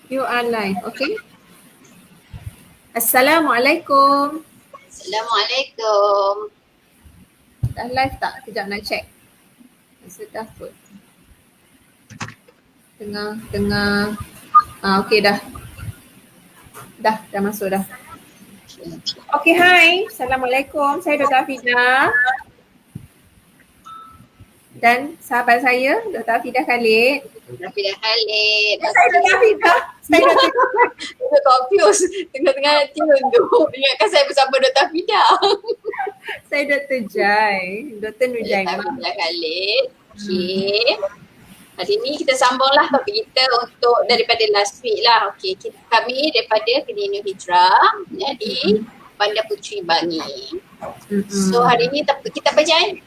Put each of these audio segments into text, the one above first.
You are live, okay? Assalamualaikum. Assalamualaikum. Dah live tak? Kejap nak check. Sudah kot. Tengah. Okay dah. Dah masuk dah. Okay, hai. Assalamualaikum. Saya Dr. Afidah. Dan sahabat saya, Dr. Afidah Khalid. Afidah Khalid. Saya Dr. Afidah. Saya Dr. Saya confused. Tengah-tengah tune tu. Ingatkan saya bersama Dr. Afidah. Saya Dr. Jai. Dr. Nujai. Afidah Khalid. Okay. Hari ni kita sambunglah topik kita untuk daripada last week lah. Okay, kami daripada Kedina Hijrah di Bandar Puteri Bangi. So hari ni kita apa Jai?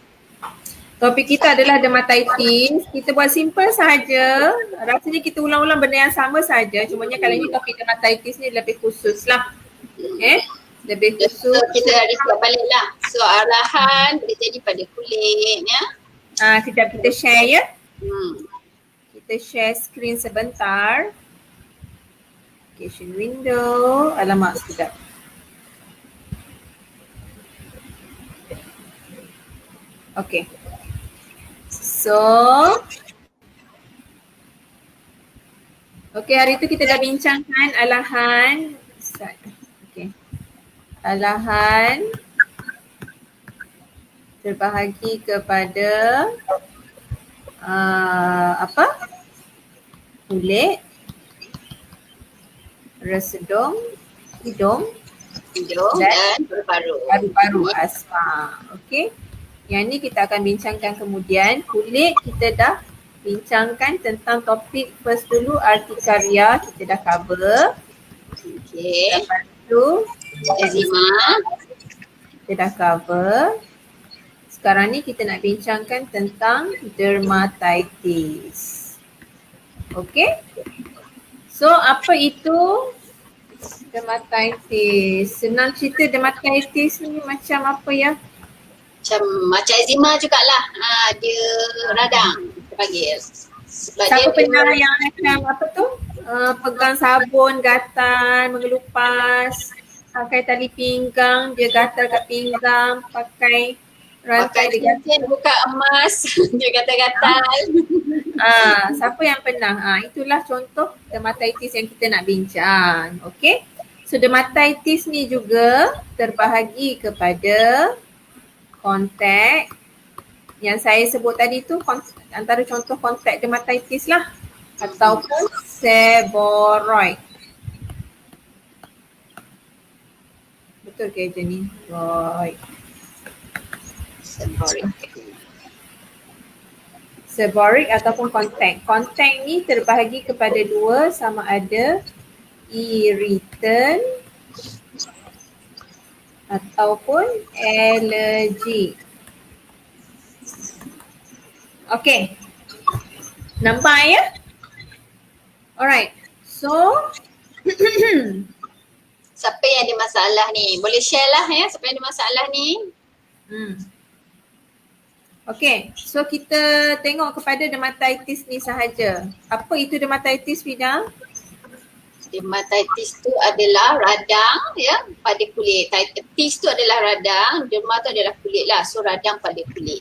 Topik kita adalah dermatitis. Kita buat simple sahaja. Rasanya kita ulang-ulang benda yang sama saja. Cumanya kali ni topik dermatitis ni lebih khusus lah. Lebih khusus. So kita record balik lah. So arahan boleh jadi pada kulit ya. Kejap kita share ya. Kita share screen sebentar. Application window. Alamak sekejap. Okay. So, okay, hari tu kita dah bincangkan alahan. Okay. Alahan terbahagi kepada kulit, resedung, hidung dan paru-paru asma. Okay. Yang ni kita akan bincangkan kemudian. Kulit kita dah bincangkan tentang topik first dulu, artikaria kita dah cover. Okay. Lepas tu eczema kita dah cover. Sekarang ni kita nak bincangkan tentang dermatitis. Okay. So apa itu dermatitis? Senang cerita dermatitis ni macam apa ya? Macam eczema jugalah. Dia radang kita panggil. Siapa pernah yang macam apa tu? Pegang sabun, gatal, mengelupas, pakai tali pinggang, dia gatal kat pinggang, pakai rantai dia gatal. Buka emas, dia gatal-gatal. Siapa yang pernah? Itulah contoh dermatitis yang kita nak bincang. Okay. So dermatitis ni juga terbahagi kepada kontak yang saya sebut tadi tu, antara contoh kontak dermatitis lah, ataupun seborrhoid. Betul ke Jenny? Seborrhoid ataupun kontak. Kontak ni terbahagi kepada dua, sama ada irritant ataupun alergi. Okay. Nampak ya? Alright. So, siapa yang ada masalah ni? Boleh share lah ya, siapa yang ada masalah ni. Okay. So, kita tengok kepada dermatitis ni sahaja. Apa itu dermatitis, Fida? Dermatitis tu adalah radang ya pada kulit. Tis tu adalah radang, derma tu adalah kulit lah. So radang pada kulit.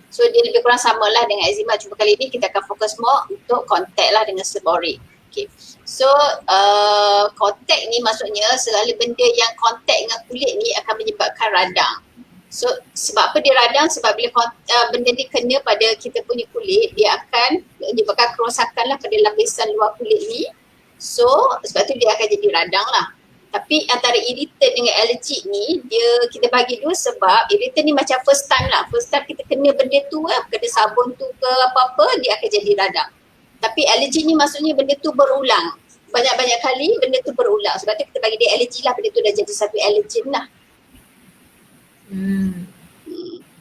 So dia lebih kurang samalah dengan eczema. Cuma kali ni kita akan fokus more untuk kontak lah dengan seborrhoid. Okay. So kontak ni maksudnya segala benda yang kontak dengan kulit ni akan menyebabkan radang. So sebab apa dia radang? Sebab bila benda ni kena pada kita punya kulit, dia akan menyebabkan kerosakan lah pada lapisan luar kulit ni. So sebab tu dia akan jadi radang lah. Tapi antara irritant dengan allergic ni, kita bagi dulu sebab irritant ni macam first time lah. First time kita kena benda tu kena sabun tu ke apa-apa, dia akan jadi radang. Tapi allergic ni maksudnya benda tu berulang. Banyak-banyak kali benda tu berulang. Sebab tu kita bagi dia allergy lah, benda tu dah jadi satu allergen lah.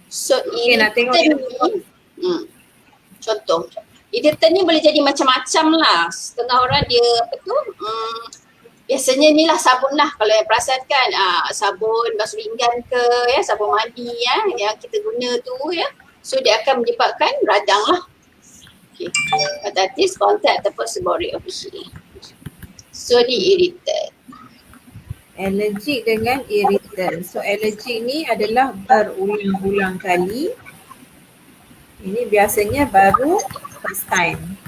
So okay, nak tengok ni contoh. Irritant ni boleh jadi macam-macam lah. Setengah orang dia biasanya ni lah sabun lah kalau yang perasan kan. Sabun basuh pinggan ke ya, sabun mandi yang kita guna tu ya. So dia akan menyebabkan radang lah. Okay. Dermatitis, kontak ataupun seborrhoid. Okay. So ni irritant. Allergic dengan irritant. So allergic ni adalah berulang-ulang kali. Ini biasanya baru first time.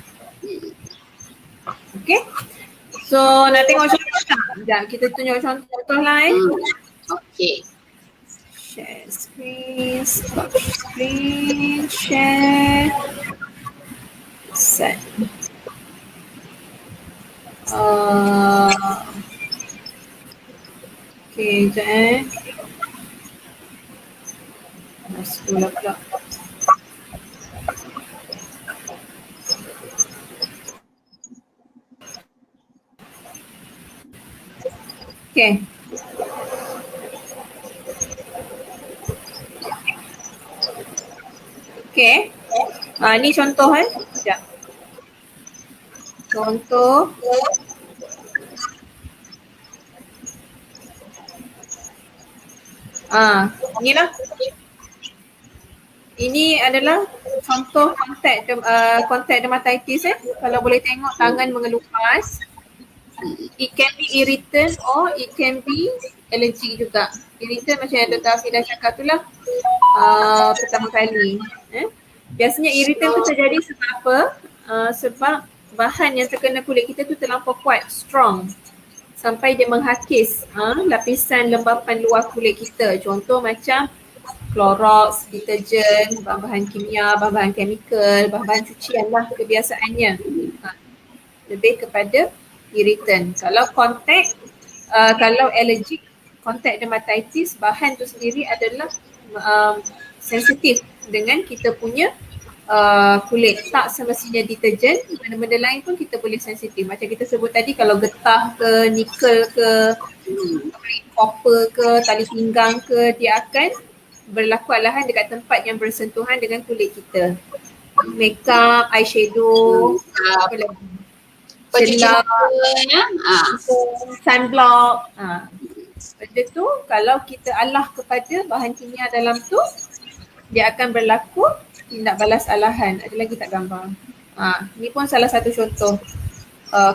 Okay. So nak tengok contoh tak? Sekejap kita tunjuk contoh lah Okay. Share screen, stop screen, share, set. Okay, sekejap Masuk pula. Okay. Okay. Ni contoh Sekejap. Contoh. Inilah. Ini adalah contoh contact dermatitis Kalau boleh tengok tangan mengelupas. It can be irritant or it can be allergic juga. Irritant macam yang Dr. Afi dah cakap tu lah pertama kali. Biasanya irritant tu terjadi sebab apa? Sebab bahan yang terkena kulit kita tu terlampau kuat, strong. Sampai dia menghakis lapisan lembapan luar kulit kita. Contoh macam Clorox, deterjen, bahan-bahan kimia, bahan-bahan chemical, bahan-bahan cucian lah kebiasaannya. Lebih kepada irritant. Kalau kalau allergic, contact dermatitis, bahan tu sendiri adalah sensitif dengan kita punya kulit. Tak semestinya deterjen, benda-benda lain pun kita boleh sensitif. Macam kita sebut tadi, kalau getah ke, nikel ke, copper ke, tali pinggang ke, dia akan berlaku alahan dekat tempat yang bersentuhan dengan kulit kita. Makeup, eyeshadow, apa lagi? Celak, sunblock. Benda tu kalau kita alah kepada bahan kimia dalam tu, dia akan berlaku tindak balas alahan. Ada lagi tak gambar? Ni pun salah satu contoh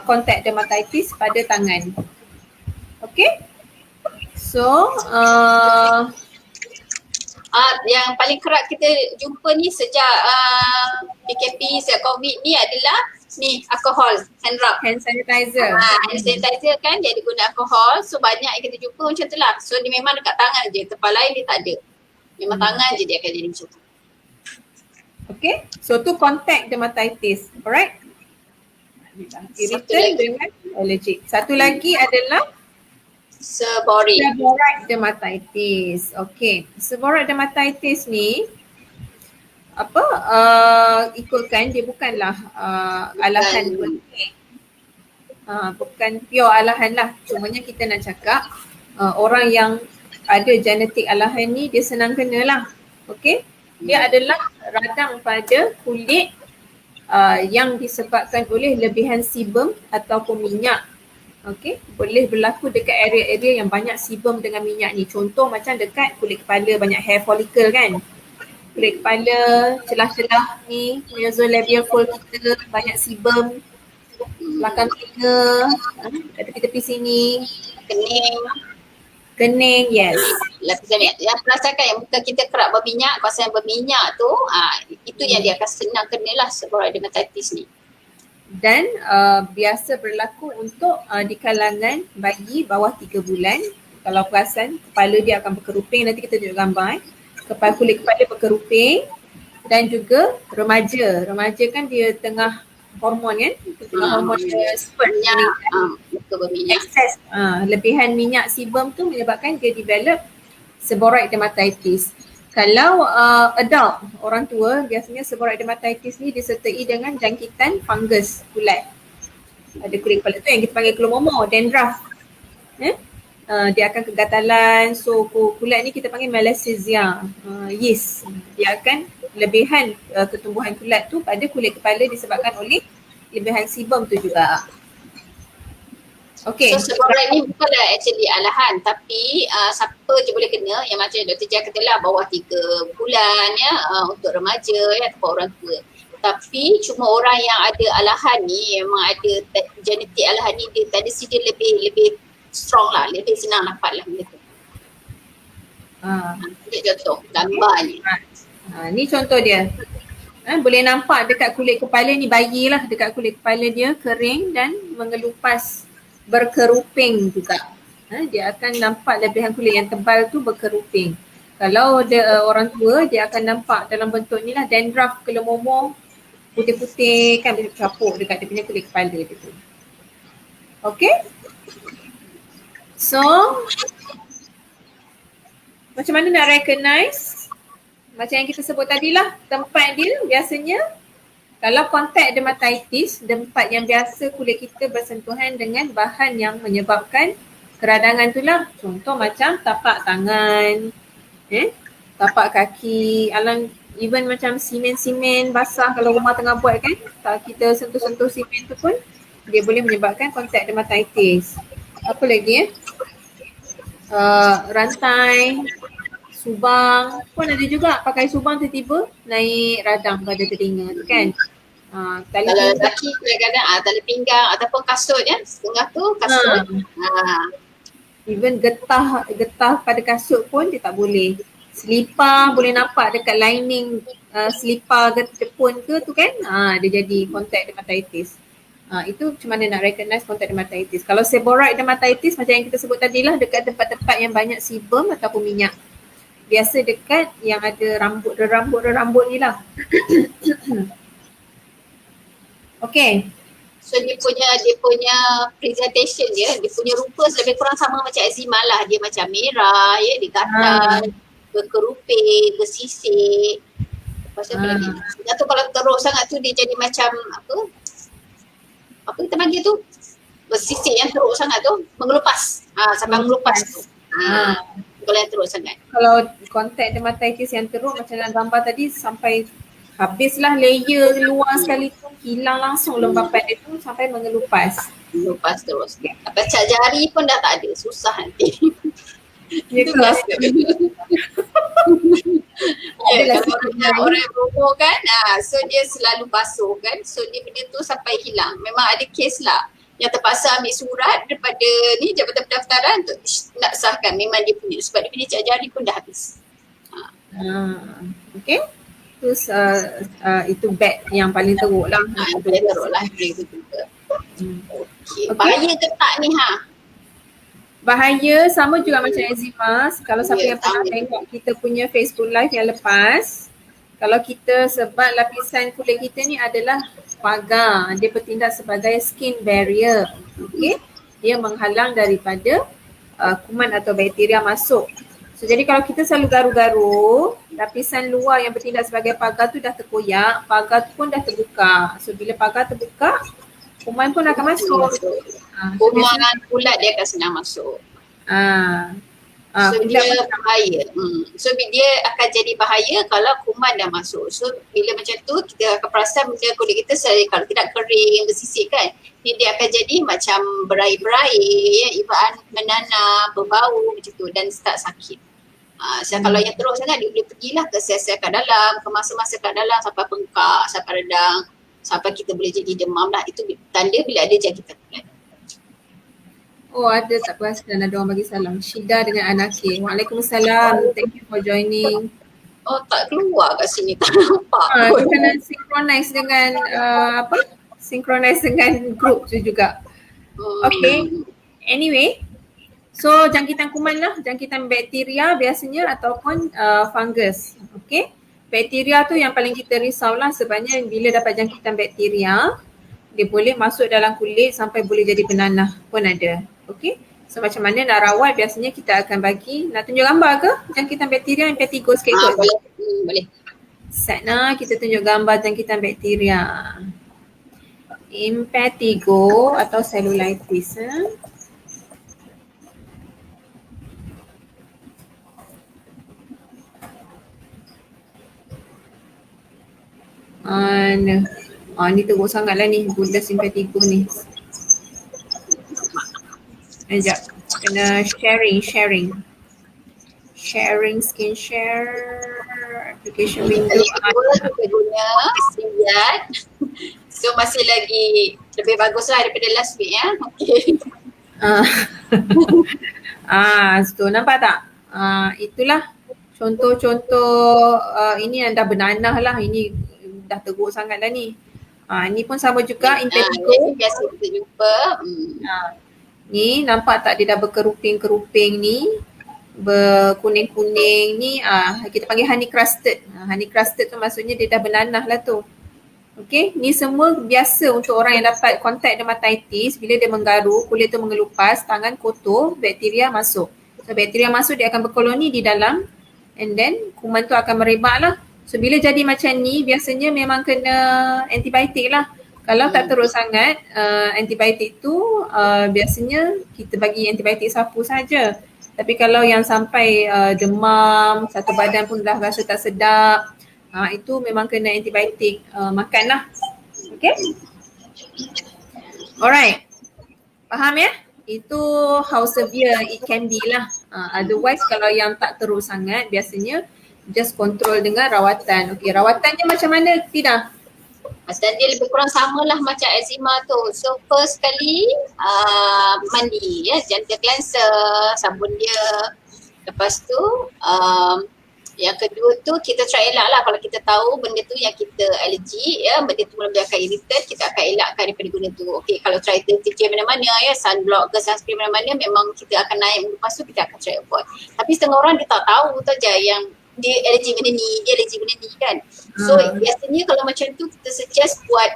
contact dermatitis pada tangan. Okay? So, yang paling kerap kita jumpa ni sejak PKP, sejak COVID ni adalah ni alkohol, hand rub. Hand sanitizer. Hand sanitizer kan dia ada guna alkohol. So banyak yang kita jumpa macam tu lah. So dia memang dekat tangan je, tempat lain dia tak ada. Memang tangan je dia akan jadi macam tu. Okay, so tu contact dermatitis. Alright. Irritant dengan allergic. Satu lagi adalah seborrheic dermatitis. Okay, seborrheic dermatitis ni ikutkan dia bukanlah alahan kulit. Bukan pure alahan lah. Cumanya kita nak cakap orang yang ada genetik alahan ni dia senang kena lah. Okay, dia adalah radang pada kulit yang disebabkan oleh lebihan sebum ataupun minyak. Okay, boleh berlaku dekat area-area yang banyak sebum dengan minyak ni. Contoh macam dekat kulit kepala, banyak hair follicle kan. Kulit kepala, celah-celah ni, nasolabial fold kita, banyak sebum. Belakang telinga, kat tepi-tepi sini. Kening, yes. Lapisan minyak. Yang perasakan yang muka kita kerap berminyak, kawasan yang berminyak tu, itu yang dia akan senang kenalah seborrheic dermatitis ni. Dan biasa berlaku untuk di kalangan bayi bawah 3 bulan. Kalau perasan kepala dia akan berkeruping, nanti kita tunjuk gambar kulit kepala berkeruping. Dan juga remaja. Remaja kan dia tengah hormon kan, tengah hormon spurt muka berminyak. Excess lebihan minyak sebum tu menyebabkan dia develop seborrheic dermatitis. Kalau adult, orang tua, biasanya seborrheic dermatitis ni disertai dengan jangkitan fungus kulat. Ada kulit kepala tu yang kita panggil kelomomo, dandruff. Dia akan kegatalan, so kulat ni kita panggil malassezia, yeast. Dia akan lebihan ketumbuhan kulat tu pada kulit kepala disebabkan oleh lebihan sebum tu juga. Okay. So seborrheic ni bukanlah actually alahan, tapi siapa je boleh kena, yang macam Dr. Jia kata lah bawah 3 bulan ya, untuk remaja ya, ataupun orang tua. Tapi cuma orang yang ada alahan ni, memang ada genetik alahan ni, dia tendency dia lebih strong lah, lebih senang dapat lah benda tu. Ini contoh gambar ni. Ni contoh dia. Boleh nampak dekat kulit kepala ni, bayi lah, dekat kulit kepala dia kering dan mengelupas, berkeruping juga. Dia akan nampak lebihan kulit yang tebal tu berkeruping. Kalau dia orang tua, dia akan nampak dalam bentuk ni lah, dandruff kelemomor putih-putih kan, bisa capuk dekat dia punya kulit kepala dia tu. Okay? So, macam mana nak recognize? Macam yang kita sebut tadi lah, tempat dia biasanya kalau kontak dermatitis, tempat yang biasa kulit kita bersentuhan dengan bahan yang menyebabkan keradangan tu lah. Contoh macam tapak tangan, tapak kaki, even macam simen-simen basah kalau rumah tengah buat kan, kalau kita sentuh-sentuh simen tu pun dia boleh menyebabkan kontak dermatitis. Apa lagi rantai, subang pun ada juga, pakai subang tiba-tiba naik radang pada telinga tu kan. Kalau lelaki kadang-kadang tali pinggang ataupun kasut ya, setengah tu kasut. Even getah pada kasut pun dia tak boleh. Selipar boleh nampak dekat lining selipar jepun ke tu kan, dia jadi kontak dermatitis. Itu macam mana nak recognize kontak dermatitis. Kalau seborrheic dermatitis macam yang kita sebut tadi lah, dekat tempat-tempat yang banyak sebum ataupun minyak. Biasa dekat yang ada rambut ni lah. Okay. So dia punya presentation dia punya rupa lebih kurang sama macam eczema lah. Dia macam merah ya, dia gatal, berkeruping, bersisik. Lepas tu apa lagi? Atau kalau teruk sangat tu dia jadi macam apa kita panggil tu? Bersisik yang teruk sangat tu, mengelupas. Sampai mengelupas tu. Kalau yang teruk sangat. Kalau kontak dermatitis yang teruk macam dalam gambar tadi, sampai habislah layer luar sekali tu, hilang langsung lembapan dia tu sampai mengelupas. Mengelupas terus. Sampai cat jari pun dah tak ada, susah nanti. Itu biasa. Kalau orang berumur kan, so dia selalu basuh kan, so dia benda tu sampai hilang. Memang ada kes lah yang terpaksa ambil surat daripada ni Jabatan Pendaftaran untuk nak sahkan memang dia punya, sebab dia punya cat jari pun dah habis. Okay. Terus itu bad yang paling teruk lah. Paling teruk lah itu juga. Okay. Bahaya ke tak ni Bahaya sama juga macam eczema. Kalau siapa yang pernah tengok kita punya Facebook live yang lepas, kalau kita sebab lapisan kulit kita ni adalah pagar, dia bertindak sebagai skin barrier. Okay? Dia menghalang daripada kuman atau bakteria masuk. So, jadi kalau kita selalu garu-garu, lapisan luar yang bertindak sebagai pagar tu dah terkoyak, pagar tu pun dah terbuka. So bila pagar terbuka, kuman pun akan masuk. Kuman ulat dia akan senang masuk. So dia bahaya. So dia akan jadi bahaya kalau kuman dah masuk. So bila macam tu kita akan perasan macam kulit kita kalau tidak kering, bersisik kan, dia akan jadi macam berair-berair, ibaan menanah, berbau macam tu dan start sakit. Kalau yang teruk sangat dia boleh pergilah ke sel-sel kat dalam, ke masa-masa kat dalam sampai bengkak, sampai redang, sampai kita boleh jadi demam lah. Itu tanda bila ada jangkitan kulit. Oh ada, tak perasan ada orang bagi salam. Syida dengan Anakir. Waalaikumsalam. Thank you for joining. Oh tak keluar kat sini, tak nampak. Kita kena synchronize dengan synchronize dengan group tu juga. Okay. Anyway, so jangkitan kuman lah, jangkitan bakteria biasanya ataupun fungus. Okay. Bakteria tu yang paling kita risau lah sebenarnya bila dapat jangkitan bakteria, dia boleh masuk dalam kulit sampai boleh jadi penanah pun ada. Okay. So macam mana nak rawat, biasanya kita akan bagi, nak tunjuk gambar ke jangkitan bakteria impetigo sikit kot? Boleh. Satna kita tunjuk gambar jangkitan bakteria. Impetigo atau cellulitis. Ni teruk sangat lah ni, bullous impetigo ni. Sekejap, kena sharing. Sharing screen share. application window. Kali kedua kita guna Siyat. So masih lagi lebih bagus lah daripada last week ya. Okay. So nampak tak? Itulah contoh-contoh ini yang dah bernanah lah. Ini dah teruk sangat dah ni. Ni pun sama juga Impetigo. Ini biasa kita jumpa. Ni nampak tak dia dah berkeruping-keruping ni, berkuning-kuning ni, kita panggil honey crusted. Honey crusted tu maksudnya dia dah bernanah lah tu. Okay, ni semua biasa untuk orang yang dapat contact dermatitis. Bila dia menggaru, kulit tu mengelupas, tangan kotor, bakteria masuk. So bakteria masuk, dia akan berkoloni di dalam and then kuman tu akan merebak lah. So bila jadi macam ni, biasanya memang kena antibiotik lah. Kalau tak teruk sangat, antibiotik tu biasanya kita bagi antibiotik sapu saja. Tapi kalau yang sampai demam, satu badan pun dah rasa tak sedap, itu memang kena antibiotik makan lah. Okay? Alright. Faham ya? Itu how severe it can be lah. Otherwise kalau yang tak teruk sangat, biasanya just control dengan rawatan. Okay, rawatannya macam mana Fida? Dan dia lebih kurang sama lah macam eczema tu. So first kali mandi ya, gentle cleanser, sabun dia. Lepas tu yang kedua tu kita try elak lah kalau kita tahu benda tu yang kita alergi ya, benda tu mula akan irritate, kita akan elakkan daripada guna tu. Okay, kalau try tertikir mana-mana ya, sunblock ke sunscreen mana-mana memang kita akan naik, lepas tu kita akan try avoid. Tapi setengah orang dia tak tahu tu je yang dia alergi benda ni, dia alergi benda ni kan. So biasanya kalau macam tu kita suggest buat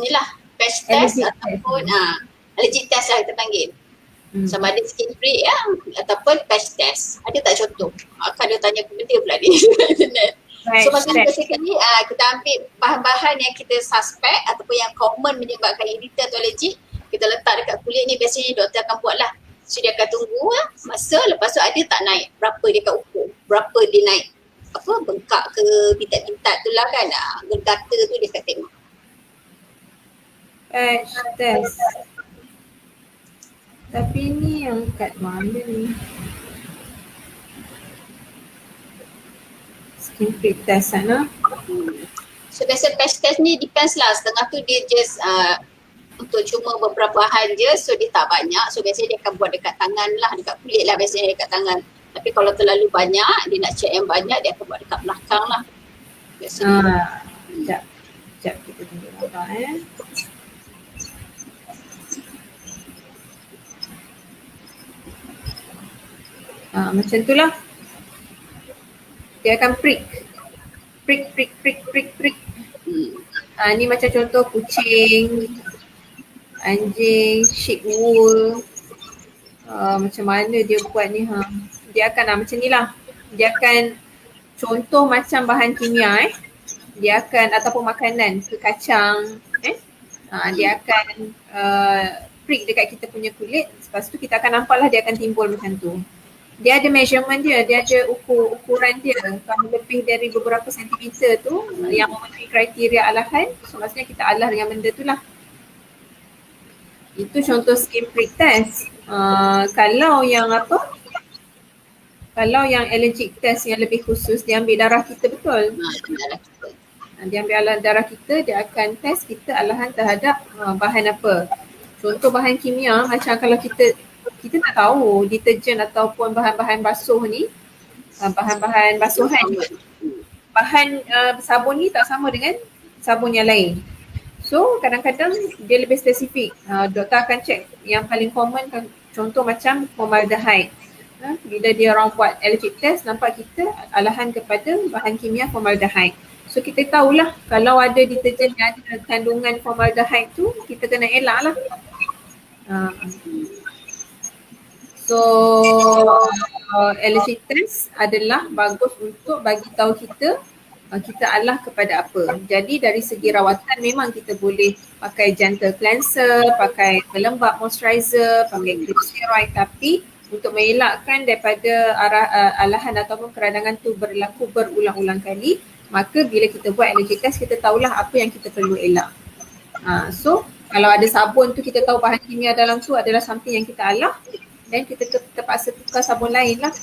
ni lah patch test ataupun allergic test lah kita panggil. Sama ada skin prick ya ataupun patch test. Ada tak contoh? Akan dia tanya benda pula ni. So maksudnya basically kita ambil bahan-bahan yang kita suspect ataupun yang common menyebabkan irritant atau allergic, kita letak dekat kulit ni, biasanya doktor akan buat lah. So dia akan tunggu masa, lepas tu ada tak naik, berapa dia akan ukur, berapa dia naik, apa bengkak ke pintat-pintat tu lah kan, gergata tu dia akan tengok. Patch test. Tapi ni yang kat mana ni? Skin prick test sana. So biasa patch test ni depends lah, setengah tu dia just untuk cuma beberapa hari je, so dia tak banyak. So biasanya dia akan buat dekat tangan lah, dekat kulit lah biasanya dekat tangan. Tapi kalau terlalu banyak, dia nak check yang banyak, dia akan buat dekat belakang lah biasanya. Sekejap kita tunggu nampak macam tu lah. Dia akan prick. Ni macam contoh kucing, anjing, sheep wool. Macam mana dia buat ni dia akan macam ni lah. Dia akan contoh macam bahan kimia dia akan, ataupun makanan ke kacang dia akan prick dekat kita punya kulit. Lepas tu kita akan nampak lah dia akan timbul macam tu. Dia ada measurement dia ada ukuran dia. Kalau lebih dari beberapa sentimeter tu yang memenuhi kriteria alahan, so maksudnya kita alah dengan benda tu lah. Itu contoh skin prick test. Kalau yang kalau yang allergic test yang lebih khusus, dia ambil darah kita betul. Dia ambil darah kita, dia akan test kita alahan terhadap bahan apa. Contoh bahan kimia, macam kalau kita tak tahu deterjen ataupun bahan-bahan basuh ni, bahan-bahan basuhan, bahan sabun ni tak sama dengan sabun yang lain. So kadang-kadang dia lebih spesifik. Doktor akan check yang paling common, contoh macam formaldehyde. Bila dia orang buat allergic test, nampak kita alahan kepada bahan kimia formaldehyde. So kita tahulah kalau ada deterjen yang ada kandungan formaldehyde tu, kita kena elak lah. So allergic test adalah bagus untuk bagi tahu kita alah kepada apa. Jadi dari segi rawatan memang kita boleh pakai gentle cleanser, pakai pelembap moisturizer, pakai cream steroid, tapi untuk mengelakkan daripada alahan ataupun keradangan tu berlaku berulang-ulang kali, maka bila kita buat allergic test, kita tahulah apa yang kita perlu elak. So kalau ada sabun tu, kita tahu bahan kimia dalam tu adalah something yang kita alah, dan kita terpaksa tukar sabun lain lah.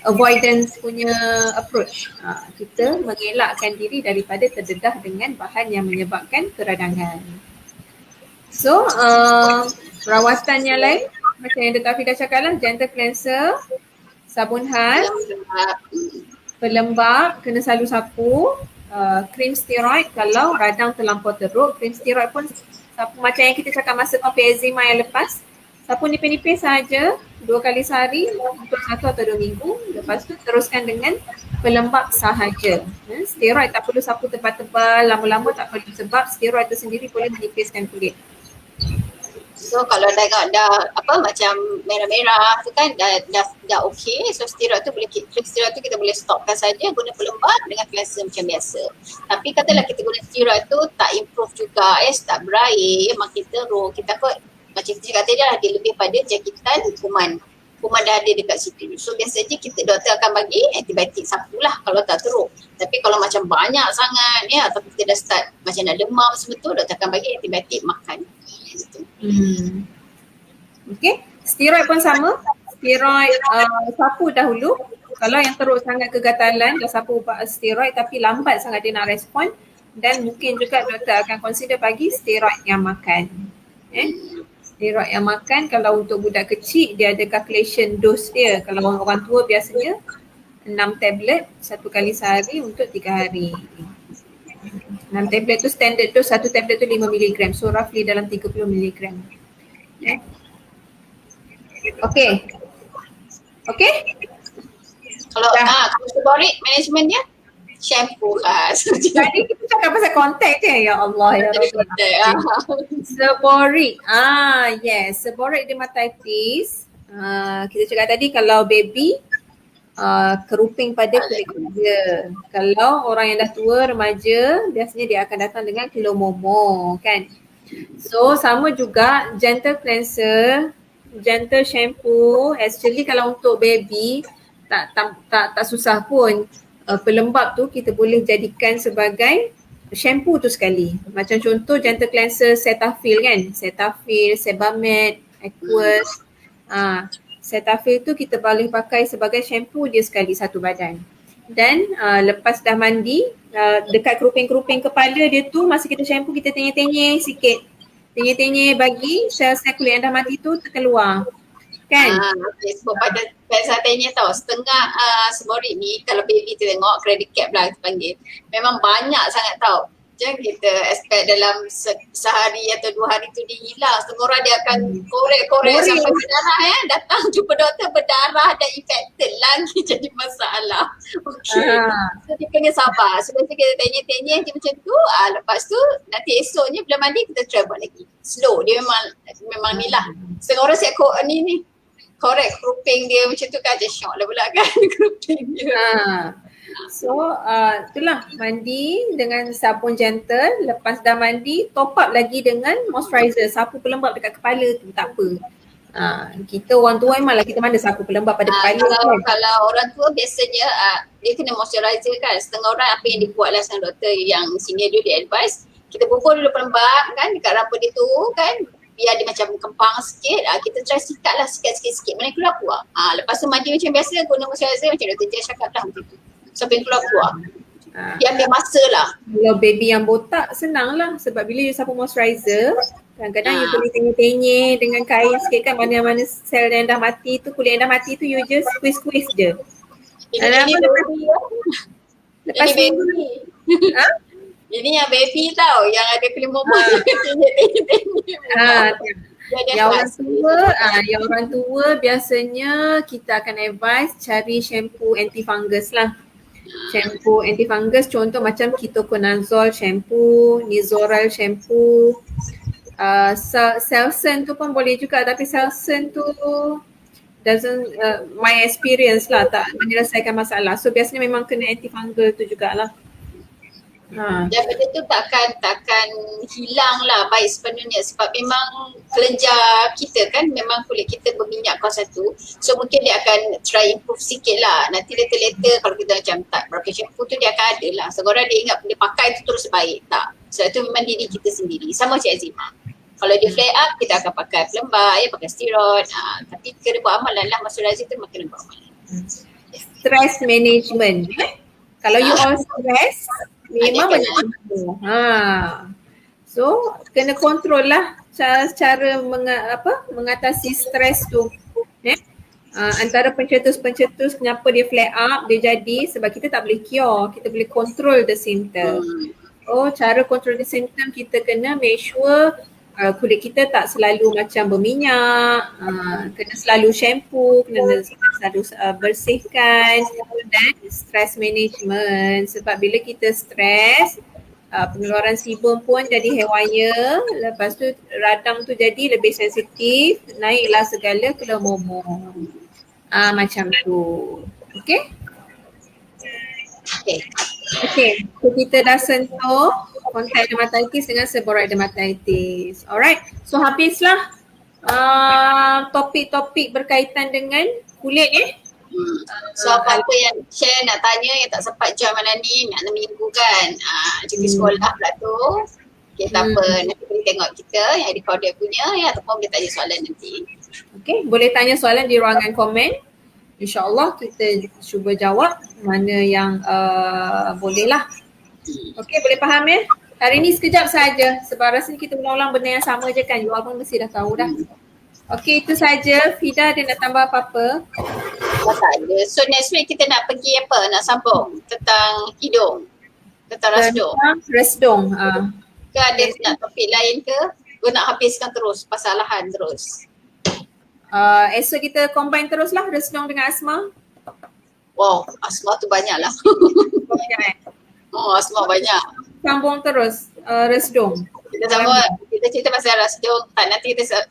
avoidance punya approach. Kita mengelakkan diri daripada terdedah dengan bahan yang menyebabkan keradangan. So, perawatan yang lain macam yang Dr. Afidah cakap lah, gentle cleanser, sabun khas, pelembab, kena selalu sapu, krim steroid kalau radang terlampau teruk. Krim steroid pun sapu macam yang kita cakap masa topik eczema yang lepas, sapu nipis-nipis saja 2 kali sehari untuk 1 atau 2 minggu. Lepas tu teruskan dengan pelembab sahaja. Steroid tak perlu sapu tebal-tebal, lama-lama tak perlu sebab steroid tu sendiri boleh menipiskan kulit. So kalau dah macam merah-merah tu kan dah okey, so steroid tu kita boleh stopkan saja guna pelembab dengan cleanser macam biasa. Tapi katalah kita guna steroid tu tak improve juga, tak berair, makin teruk, kita kot macam kita cakap tadi lah, dia lebih pada jangkitan kuman dah ada dekat situ. So biasanya doktor akan bagi antibiotik sapulah kalau tak teruk. Tapi kalau macam banyak sangat atau kita dah start macam nak demam semua tu, doktor akan bagi antibiotik makan. Okay, steroid pun sama. Steroid sapu dahulu. Kalau yang teruk sangat kegatalan, dah sapu steroid tapi lambat sangat dia nak respon, dan mungkin juga doktor akan consider bagi steroid yang makan. Steroid yang makan kalau untuk budak kecil dia ada calculation dose dia. Kalau orang tua biasanya 6 tablet 1 kali sehari untuk 3 hari. 6 tablet tu standard dose, 1 tablet tu 5 mg. So roughly dalam 30 mg. Okay. Kalau seborrheic management dia shampoo khas. Tadi kita cakap pasal kontak je. Ya Allah ya Rabbi. Seborrheic. Yes, seborrheic dermatitis. Kita cakap tadi kalau baby keruping pada kulit dia. Kalau orang yang dah tua, remaja, biasanya dia akan datang dengan kelomomo kan. So sama juga gentle cleanser, gentle shampoo. Actually kalau untuk baby tak susah pun. Pelembab tu kita boleh jadikan sebagai shampoo tu sekali. Macam contoh gentle cleanser Cetaphil kan. Cetaphil, Sebamed, Aqueous. Cetaphil tu kita boleh pakai sebagai shampoo dia sekali satu badan. Dan lepas dah mandi, dekat keruping-keruping kepala dia tu, masa kita shampoo kita tenyih-tenyih sikit. Tenyih-tenyih bagi sel-sel kulit yang dah mati tu terkeluar. Kan? Sebab pada saatnya tahu setengah seborrheic ni kalau baby tu tengok credit cap lah kita panggil, memang banyak sangat tahu. Jangan kita expect dalam sehari atau 2 hari tu dia hilang. Setengah orang dia akan korek sampai berdarah datang jumpa doktor berdarah dan infected lagi jadi masalah. Okay. So dia kena sabar. So biasa kita tenyih-tenyih je macam tu, lepas tu nanti esoknya bila mandi kita try buat lagi. Slow, dia memang ni lah. Setengah orang siap ni korek keruping dia macam tu kan, just shock lah pula kan keruping dia. So itulah, mandi dengan sabun gentle, lepas dah mandi top up lagi dengan moisturizer, sapu pelembab dekat kepala tu tak apa. Kita orang tua memanglah kita mana sapu pelembab pada kepala kan. Kalau orang tua biasanya dia kena moisturizer kan. Setengah orang apa yang dibuat lah sama doktor yang senior dia advise, kita bubur dulu pelembab kan dekat rambut dia tu kan, biar dia macam kempang sikit, kita try sikat lah sikit-sikit mana keluar. Lepas tu mandi macam biasa, guna moisturizer macam Dr. Jaya cakap lah macam tu sampai keluar. Dia ambil masa lah. Kalau baby yang botak senang lah, sebab bila you sapu moisturizer, kadang-kadang you boleh tenyih-tenyih dengan kain sikit kan, mana-mana sel yang dah mati tu, kulit yang dah mati tu, you just squeeze je. Lepas baby. Ini yang baby tau, yang ada kelimumum. Yang orang tua biasanya kita akan advise cari shampoo anti-fungus lah. Shampoo anti-fungus contoh macam ketoconazole shampoo, Nizoral shampoo, Selsun tu pun boleh juga, tapi Selsun tu doesn't my experience lah tak menyelesaikan masalah. So biasanya memang kena anti-fungal tu jugalah. Dan benda tu takkan hilang lah baik sepenuhnya, sebab memang kelenjar kita kan, memang kulit kita berminyak kuasa tu. So mungkin dia akan try improve sikit lah. Nanti later kalau kita macam tak berapa shampoo tu dia akan ada lah. Seorang dia ingat dia pakai tu terus baik. Tak. So itu memang diri kita sendiri. Sama macam eczema. Kalau dia flare up, kita akan pakai pelembab, pakai steroid. Tapi kena buat amalan lah. Moisturizer tu makin buat amalan. stress management. Kalau you all stress, memang banyak benda. So kena control lah cara mengatasi stres tu. Antara pencetus-pencetus kenapa dia flare up, dia jadi sebab kita tak boleh cure, kita boleh control the symptom. Cara control the symptom, kita kena make sure kulit kita tak selalu macam berminyak, kena selalu shampoo, kena selalu bersihkan, dan stress management. Sebab bila kita stress, pengeluaran sebum pun jadi hewanya, lepas tu radang tu jadi lebih sensitif, naiklah segala kelemumur. Macam tu. Okay? Okay, so kita dah sentuh kontak dermatitis dengan seborrheic dermatitis. Alright, so habislah topik-topik berkaitan dengan kulit So apa-apa yang share nak tanya yang tak sempat jam malam ni, nak minggu kan, cuti sekolah pula tu. Okay, tak apa, nanti boleh tengok kita yang recorded punya ya, ataupun boleh tanya soalan nanti. Okay, boleh tanya soalan di ruangan komen. InsyaAllah kita cuba jawab mana yang boleh lah. Okay, boleh faham ya? Hari ni sekejap saja sebab rasanya kita ulang-ulang benda yang sama je kan. You all pun mesti dah tahu dah. Okay, itu saja. Fida ada nak tambah apa-apa? Tak ada. So next week kita nak pergi apa? Nak sambung tentang hidung. Tentang rasdung. Rasdung. Ke ada nak topik lain ke? Ke nak habiskan terus pasalahan terus? Esok kita combine teruslah rasdung dengan asma. Wow, asma tu banyak lah. Banyak asma banyak. Sambung terus rasdung. Kita sama, kita cerita pasal rasdung. Tak, nanti kita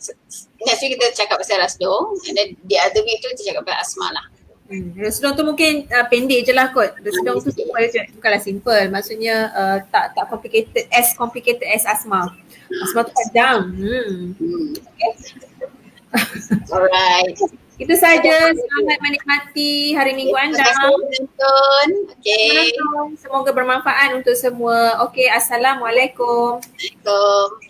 next week kita cakap pasal rasdung, and then the other week tu kita cakap pasal asma lah. Rasdung tu mungkin pendek je lah kot. Rasdung tu simple je. Bukanlah simple, maksudnya tak complicated as asma. Asma tu panjang. Okay. Alright. Itu saja. Selamat menikmati hari minggu anda. Terima kasih menonton. Okay. Semoga bermanfaat untuk semua. Okay, Assalamualaikum. Assalamualaikum.